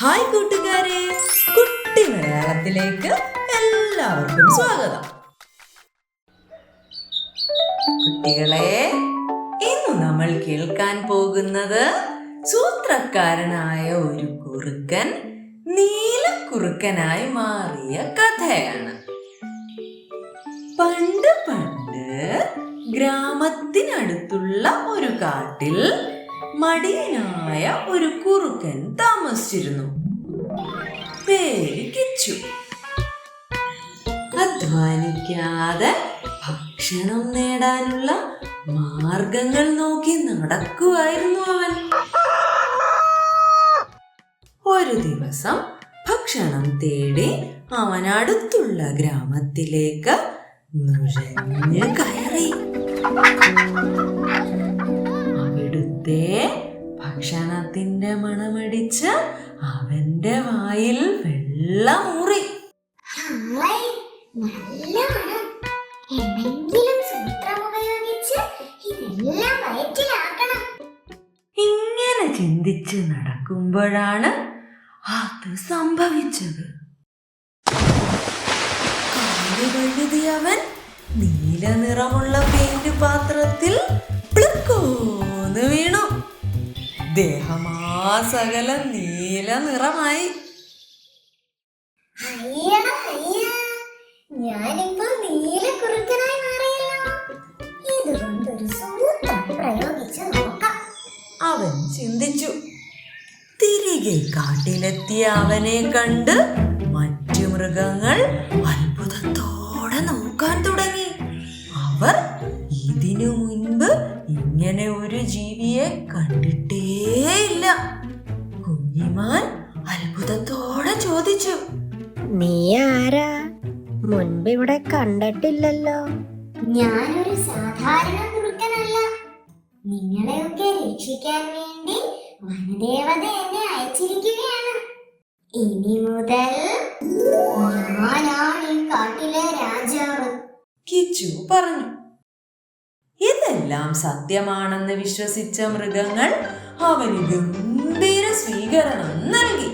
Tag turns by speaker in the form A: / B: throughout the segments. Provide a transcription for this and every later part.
A: Hi കൂട്ടുകാരെ, കുട്ടി മലയാളത്തിലേക്ക് എല്ലാവർക്കും സ്വാഗതം. കുട്ടികളെ, ഇന്ന് നമ്മൾ കേൾക്കാൻ പോകുന്നത് സൂത്രക്കാരനായ ഒരു കുറുക്കൻ നീലക്കുറുക്കനായി മാറിയ കഥയാണ്. പണ്ട് ഗ്രാമത്തിനടുത്തുള്ള ഒരു കാട്ടിൽ മടിയനായ ഒരു കുറുക്കൻ താമസിച്ചിരുന്നു. പേര് കിച്ചു. അധ്വാനിക്കാതെ ഭക്ഷണം നേടാനുള്ള മാർഗങ്ങൾ നോക്കി നടക്കുവായിരുന്നു അവൻ. ഒരു ദിവസം ഭക്ഷണം തേടി അവൻ അടുത്തുള്ള ഗ്രാമത്തിലേക്ക് നുഴഞ്ഞു കയറി. അവിടുത്തെ ഭക്ഷണത്തിന്റെ മണമടിച്ച് അവന്റെ വായിൽ വെള്ളമൂറി. ഇങ്ങനെ ചിന്തിച്ച് നടക്കുമ്പോഴാണ് അത് സംഭവിച്ചത്. കാലുകഴുതി അവൻ നീല നിറമുള്ള പെയിന്റ് പാത്രത്തിൽ പ്ലുക്കോന്ന് വീണു. ദേഹമാസകലം നീല നിറമായി.
B: ഞാനിപ്പോ നീലക്കുറുക്കനായി മാറിയല്ലോ. ഇതുകൊണ്ടൊരു സൂത്രം പ്രയോഗിച്ചു നോക്കാം,
A: അവൻ ചിന്തിച്ചു. തിരികെ കാട്ടിലെത്തിയ അവനെ കണ്ട് മറ്റു മൃഗങ്ങൾ അത്ഭുതത്തോടെ നോക്കാൻ തുടങ്ങി. അവർ ഇതിനു മുൻപ് ഇങ്ങനെ ഒരു ജീവിയെ കണ്ടിട്ടേയില്ല. കുഞ്ഞിമാൻ അത്ഭുതത്തോടെ ചോദിച്ചു,
C: നീ ആരാ? മുൻപ് ഇവിടെ കണ്ടിട്ടില്ലല്ലോ.
B: ഞാനൊരു സാധാരണ കുറുക്കനല്ല. നിങ്ങളെയൊക്കെ രക്ഷിക്കാൻ വേണ്ടി വനദേവത എന്നെ അയച്ചിരിക്കുകയാണ്. ഇനി മുതൽ ഞാനാണ് ഈ കാട്ടിലെ രാജാവ്.
A: കിച്ചു പറഞ്ഞു. ഇതെല്ലാം സത്യമാണെന്ന് വിശ്വസിച്ച മൃഗങ്ങൾ അവന് ഗംഭീര സ്വീകരണം നൽകി.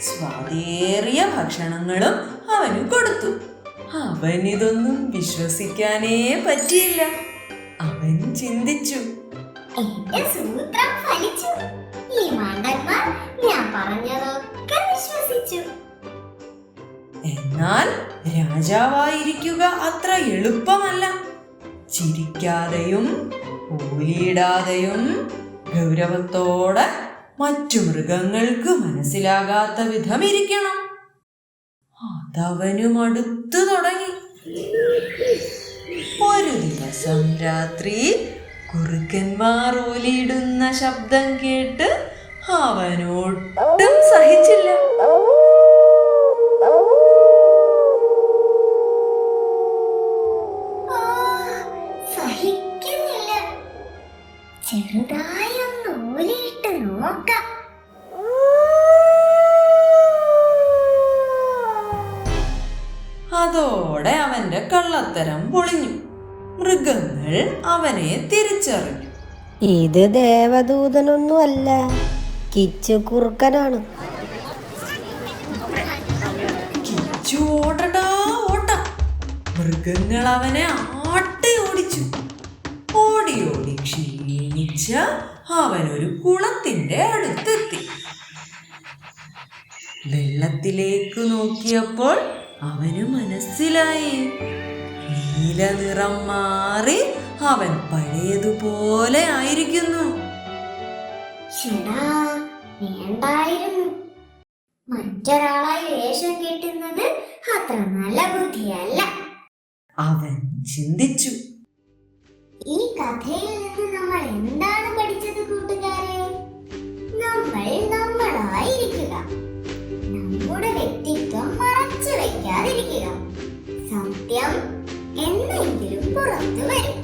A: സ്വാദേറിയ ഭക്ഷണങ്ങളും അവന് കൊടുത്തു. അവനിതൊന്നും വിശ്വസിക്കാനേ പറ്റിയില്ല. അവൻ ചിന്തിച്ചു,
B: എന്റെ സൂത്രം ഫലിച്ചു. ഈ മണ്ടന്മാർ ഞാൻ പറഞ്ഞതൊക്കെ വിശ്വസിച്ചു.
A: എന്നാൽ രാജാവായിരിക്കുക അത്ര എളുപ്പമല്ല. ചിരിക്കാതെയും ഓലിയിടാതെയും ഗൗരവത്തോടെ മറ്റു മൃഗങ്ങൾക്ക് മനസ്സിലാകാത്ത വിധം ഇരിക്കണം. അതവനും അടുത്തു തുടങ്ങി. ഒരു ദിവസം രാത്രി കുറുക്കന്മാർ ഓലിയിടുന്ന ശബ്ദം കേട്ട് അവനൊട്ടും സഹിച്ചില്ല.
B: സഹിക്കുന്നില്ല. ചെറുതായി ഒന്ന് ഓലിയിട്ട് നോക്കാം.
A: അതോടെ അവന്റെ കള്ളത്തരം പൊളിഞ്ഞു. മൃഗങ്ങൾ അവനെ തിരിച്ചറിഞ്ഞു.
C: ഇത് ദേവദൂതനൊന്നും അല്ല, കിച്ചു കുറുക്കനാണ്.
A: കിച്ചു ഓടടാ ഓട്ടം. മൃഗങ്ങൾ അവനെ ആട്ടി ഓടിച്ചു. ഓടി ഓടി ക്ഷീണിച്ച അവനൊരു കുളത്തിന്റെ അടുത്തെത്തി. വെള്ളത്തിലേക്ക് നോക്കിയപ്പോൾ അവന് മനസ്സിലായി. നീല നിറം മാറി അവൻ പഴയതുപോലെ ആയിരിക്കുന്നു.
B: വേണ്ടായിരുന്നു. മറ്റൊരാളായി വേഷം കെട്ടുന്നത് അത്ര നല്ല ബുദ്ധിയല്ല,
A: അവൻ ചിന്തിച്ചു.
B: ഈ കഥയിൽ നിന്ന് നമ്മൾ എന്താണ് പഠിച്ചത് കൂട്ടുകാരെ? നമ്മൾ നമ്മളായിരിക്കുക. നമ്മുടെ വ്യക്തിത്വം മറച്ചു വയ്ക്കാതിരിക്കുക. സത്യം എന്നെങ്കിലും പുറത്തു വരും.